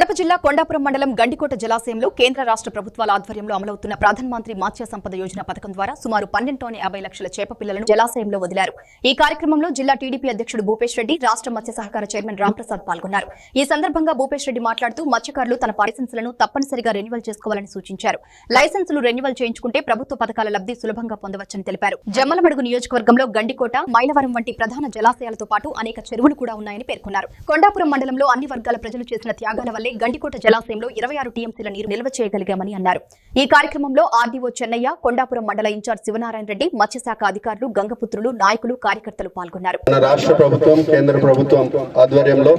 కడప జిల్లా కొండాపురం మండలం గండికోట జలాశయంలో కేంద్ర రాష్ట్ర ప్రభుత్వాల ఆధ్వర్యంలో అమలవుతున్న ప్రధానమంత్రి మత్స్య సంపద యోజన పథకం ద్వారా సుమారు 12.50 లక్షల చేప పిల్లలను జలాశయంలో వదిలారు. ఈ కార్యక్రమంలో జిల్లా టీడీపీ అధ్యక్షుడు భూపేష్ రెడ్డి, రాష్ట్ర మత్స్య సహకార చైర్మన్ రాంప్రసాద్ పాల్గొన్నారు. ఈ సందర్భంగా భూపేష్ రెడ్డి మాట్లాడుతూ మత్స్యకారులు తన లైసెన్సులను తప్పనిసరిగా రెన్యువల్ చేసుకోవాలని సూచించారు. లైసెన్సులు రెన్యువల్ చేయించుకుంటే ప్రభుత్వ పథకాల లబ్ధి సులభంగా పొందవచ్చని తెలిపారు. జమ్మలమడుగు నియోజకవర్గంలో గండికోట, మైలవరం వంటి ప్రధాన జలాశయాలతో పాటు అనేక చెరువులు కూడా ఉన్నాయని పేర్కొన్నారు. కొండాపురం మండలంలో అన్ని వర్గాల ప్రజలు చేసిన త్యాగాల వల్లే గండికోట జలాశయంలో 26 టీఎంసీల నీరు నిల్వ చేయగలిగామని అన్నారు. ఈ కార్యక్రమంలో ఆర్డీఓ చెన్నయ్య, కొండాపురం మండల ఇన్ఛార్జ్ శివనారాయణ రెడ్డి, మత్స్యశాఖ అధికారులు, గంగపుత్రులు, నాయకులు, కార్యకర్తలు పాల్గొన్నారు. రాష్ట్ర ప్రభుత్వం, కేంద్ర ప్రభుత్వం ఆధ్వర్యంలో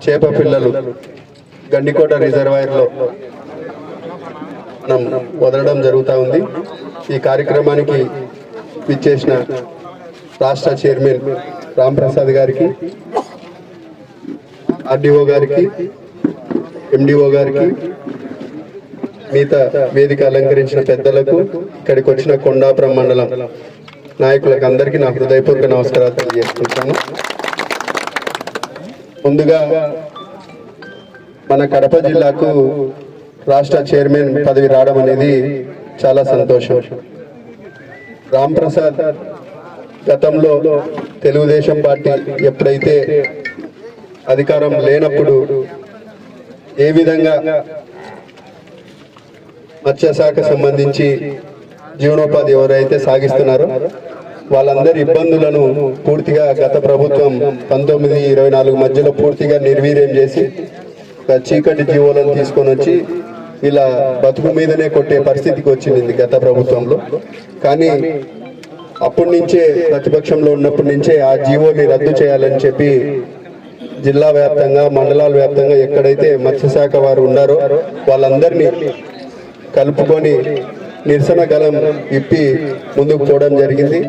చేప పిల్లలు గండికోట రిజర్వాయర్లో మనం వదలడం జరుగుతూ ఉంది. ఈ కార్యక్రమానికి విచ్చేసిన రాష్ట్ర చైర్మన్ రాంప్రసాద్ గారికి, ఆర్డీఓ గారికి, ఎండిఓ గారికి, మిగతా వేదిక అలంకరించిన పెద్దలకు, ఇక్కడికి వచ్చిన కొండాపురం మండలం నాయకులకు అందరికీ నా హృదయపూర్వక నమస్కారాలు తెలియజేసుకుంటాను. ముందుగా మన కడప జిల్లాకు రాష్ట్ర చైర్మన్ పదవి రావడం అనేది చాలా సంతోషం. రాంప్రసాద్ గతంలో తెలుగుదేశం పార్టీ ఎప్పుడైతే అధికారం లేనప్పుడు ఏ విధంగా మత్స్యశాఖ సంబంధించి జీవనోపాధి ఎవరైతే సాగిస్తున్నారో వాళ్ళందరి ఇబ్బందులను పూర్తిగా గత ప్రభుత్వం 19-24 మధ్యలో పూర్తిగా నిర్వీర్యం చేసి చీకటి జీవోలను తీసుకొని వచ్చి ఇలా బతుకు మీదనే కొట్టే పరిస్థితికి వచ్చింది గత ప్రభుత్వంలో. కానీ అప్పటి నుంచే ప్రతిపక్షంలో ఉన్నప్పటి నుంచే ఆ జీవోని రద్దు చేయాలని చెప్పి జిల్లా వ్యాప్తంగా, మండలాల వ్యాప్తంగా ఎక్కడైతే మత్స్యశాఖ వారు ఉన్నారో వాళ్ళందరినీ కలుపుకొని నిరసన గలం ఇప్పి ముందుకు పోవడం జరిగింది.